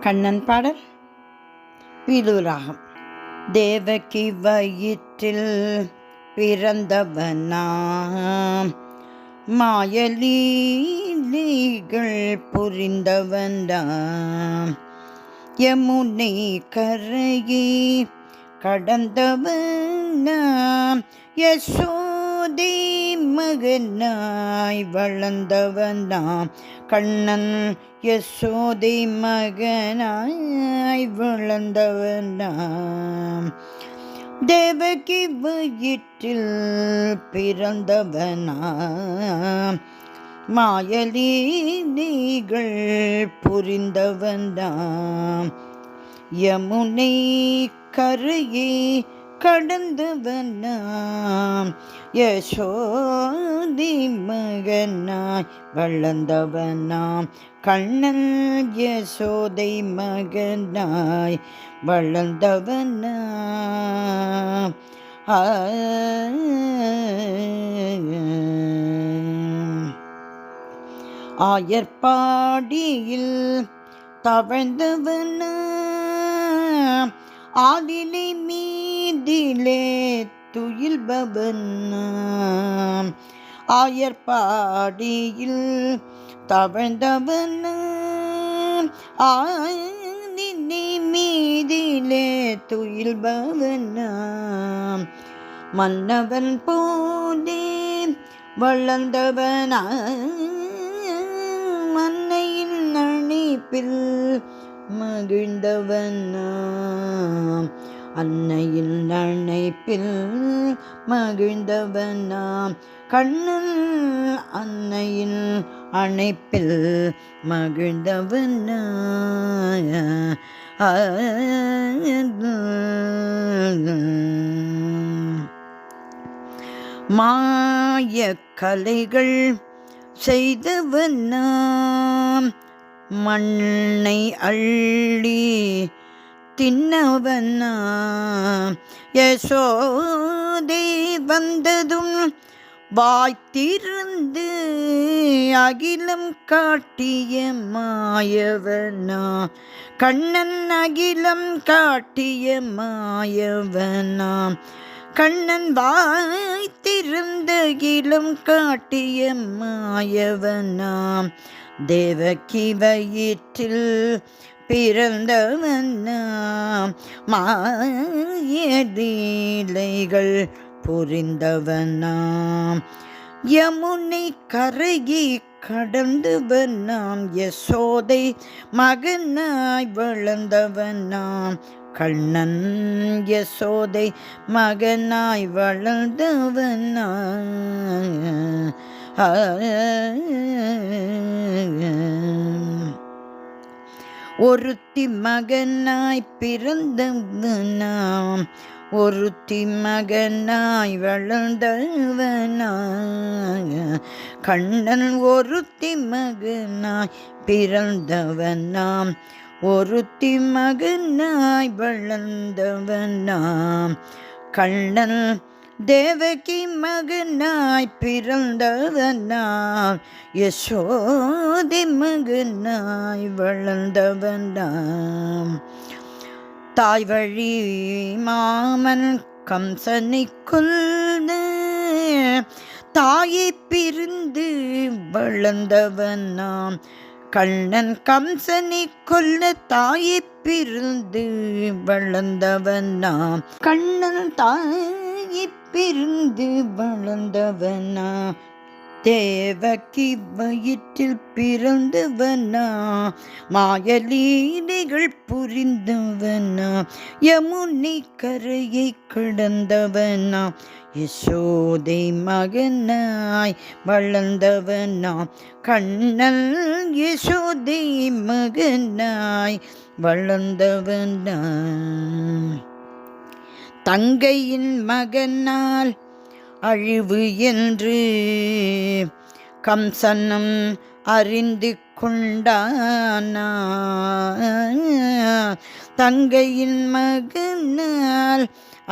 கண்ணன் பாடல் விலுராகம். தேவகி வயிற்றில் பிறந்தவனாம், மாயலீலைகள் புரிந்தவனாம், யமுனை கரையை கடந்தவனாம், யசோதை மகனாய் வளர்ந்தவனாம், கண்ணன் யசோதை மகனாய் வளர்ந்தவனாம், தேவகி வயிற்றில் பிறந்தவனாம், மாயலீலைகள் புரிந்தவனாம், யமுனை கரையை கடந்தவனாம், யசோதை மகனாய் வளர்ந்தவனாம், கண்ணன் யசோதை மகனாய் வளர்ந்தவனாம். ஆயர்பாடியில் தவழ்ந்தவனாம், ஆதிலை மீதிலே துயில்பவனாம், ஆயர்பாடியில் தவழ்ந்தவனாம், ஆதிலை மீதிலே துயில்பவனாம், மன்னவன் போலே வளர்ந்தவனாம், மன்னையின் அணைப்பில் மகிழ்ந்தவனாம், அன்னையில் அணைப்பில் மகிழ்ந்தவனாம், கண்ணன் அன்னையில் அணைப்பில் மகிழ்ந்தவனாம். மாய கலைகள் செய்தவனாம், மண்ணை அள்ளி தின்னவனாம், யசோதை வந்ததும் வாய்த்திருந்து அகிலம் காட்டிய மாயவனாம், கண்ணன் அகிலம் காட்டிய மாயவனாம், கண்ணன் வாய்த்திருந்த அகிலம் காட்டிய மாயவனாம், தேவகி வயிற்றில் பிறந்தவனாம், மாயலீலைகள் புரிந்தவனாம், யமுனை கரையை கடந்தவனாம், யசோதை மகனாய் வளர்ந்தவனாம், கண்ணன் யசோதை மகனாய் வளர்ந்தவனாம். ஒருத்தி மகனாய் பிறந்தவனாம், ஒருத்தி மகனாய் வளர்ந்தவனாம், கண்ணன் ஒருத்தி மகனாய் பிறந்தவனாம், ஒருத்தி மகனாய் வளர்ந்தவனாம், கண்ணன் தேவகி மகனாய் பிறந்தவனாம், யசோதை மகனாய் வளர்ந்தவனாம், தாய் வழி மாமன் கம்சனை கொல்ல தாயை பிரிந்து வளர்ந்தவனாம், கண்ணன் கம்சனை கொல்ல தாயை பிரிந்து வளர்ந்தவனாம், கண்ணன் தாயை பிரிந்து வளர்ந்தவனாம், தேவகி வயிற்றில் பிறந்தவனாம், மாயலீலைகள் புரிந்தவனாம், யமுனை கரையை கடந்தவனாம், யசோதை மகனாய் வளர்ந்தவனாம், கண்ணன் யசோதை மகனாய் வளர்ந்தவனாம், தங்கையின் மகனால் அழிவு என்று கம்சனும் அறிந்து கொண்டானா, தங்கையின் மகனால்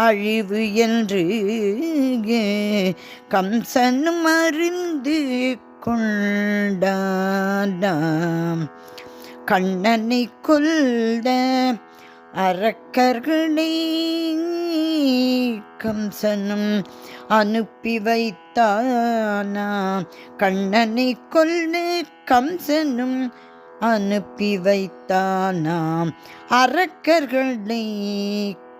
அழிவு என்று கம்சனும் அறிந்து கொண்டானாம், கண்ணனை கொல்ல அரக்கர்களை கம்சனும் அனுப்பி வைத்தானாம். கண்ணனை கொல்ல கம்சனும் அனுப்பி வைத்தானாம். அரக்கர்களை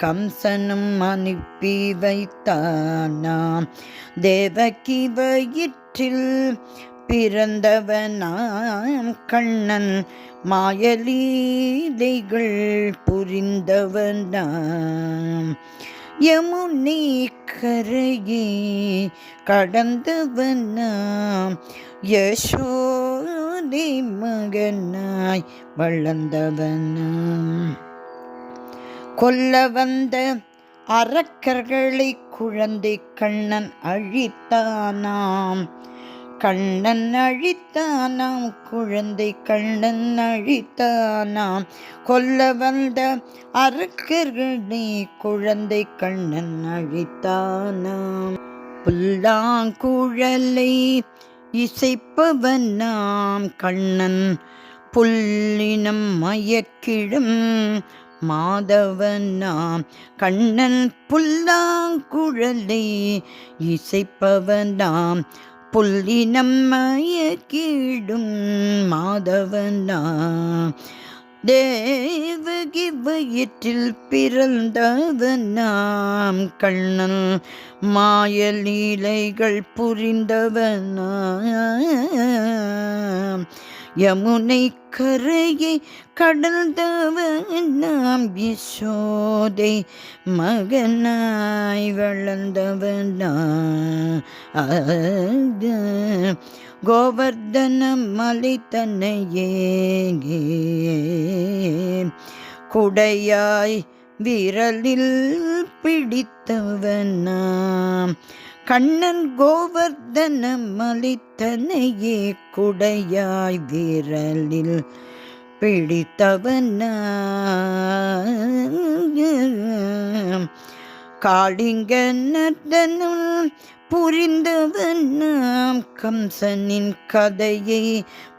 கம்சனும் அனுப்பி வைத்தானாம். தேவகி வயிற்றில் பிறந்தவனாம் கண்ணன் மாயலீலைகள் புரிந்தவனாம். யமுனை கரையே கடந்தவனாம் யசோதை மகனாய் வளர்ந்தவனாம். கொல்ல வந்த அரக்கர்களை குழந்தை கண்ணன் அழித்தானாம். கண்ணன் அழித்தானாம் குழந்தை கண்ணன் அழித்தானாம். கொல்ல வந்த அரக்கர்களை குழந்தை கண்ணன் அழித்தானாம். புல்லாங்குழலை இசைப்பவனாம் கண்ணன் புல்லினம் மயக்கிடும் மாதவனாம். கண்ணன் புல்லாங்குழலை இசைப்பவனாம் புல்லினம் மயக்கிடும் மாதவனாம். தேவகி வயிற்றில் பிறந்தவனாம் கண்ணன் மாயலீலைகள் புரிந்தவனாம். யமுனை கரையை கடந்தவனாம் யசோதை மகனாய் வளர்ந்தவனாம். கோவர்தன மலை தன்னையே குடையாய் விரலில் பிடித்தவனாம். கண்ணன் கோவர்தன மலை தன்னையே குடையாய் விரலில் பிடித்தவனாம். காளிங்க நர்த்தனம் புரிந்தவனாம் கம்சனின் கதையை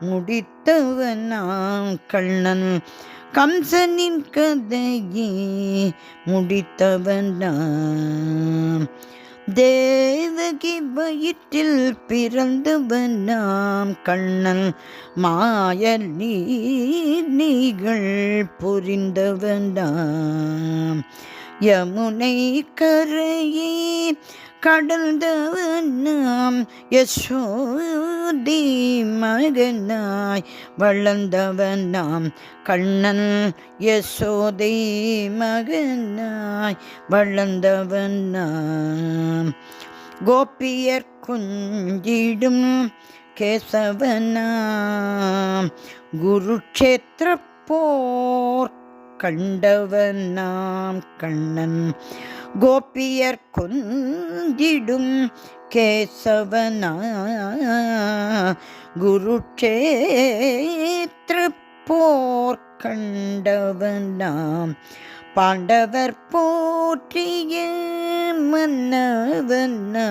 முடித்தவனாம் கண்ணன் கம்சனின் கதையை முடித்தவனாம். தேவகி வயிற்றில் பிறந்தவனாம் கண்ணன் மாயலீலைகள் புரிந்தவனாம். யமுனை கரையை கடந்தவனாம் யசோதை மகனாய் வளர்ந்தவனாம் கண்ணன் யசோதை மகனாய் வளர்ந்தவனாம். கோபியர் குஞ்சிடும் கேசவனாம் குருக்ஷேத்திர போர் கண்டவனாம் கண்ணன் கோபியர் கொஞ்சிடும் கேசவனா குருக்ஷேத்திர போர் கண்டவனாம். பாண்டவர் போற்றிய மன்னவனாம்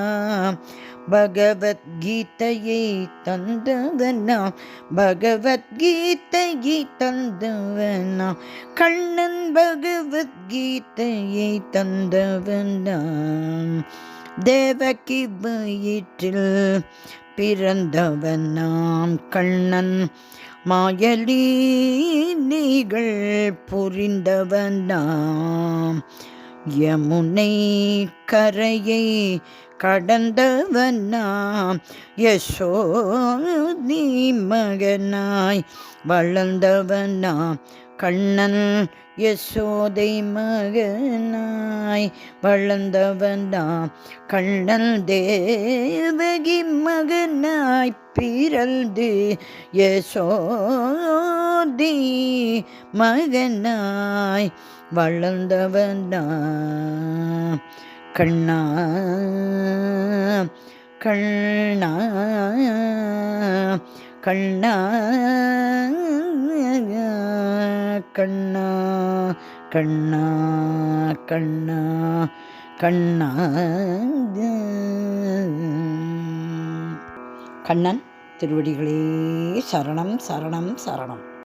பகவத்கீதையை தந்தவனாம் பகவத்கீதையை தந்தவனாம் கண்ணன் பகவத்கீதையை தந்தவனாம். தேவகி வயிற்றில் பிறந்தவனாம் கண்ணன் மாயலீலைகள் புரிந்தவனாம். யமுனை கரையை கடந்தவனாம் யசோதை மகனாய் வளர்ந்தவனாம் கண்ணன் யசோதை மகனாய் வளர்ந்தவனாம் கண்ணன் தேவகி மகனாய் பிறந்து யசோதை மகனாய் வளர்ந்தவனாம். கண்ணா கண்ணா கண்ணா கண்ணா கண்ணா கண்ணா கண்ணா. கண்ணன் திருவடிகளே சரணம் சரணம் சரணம்.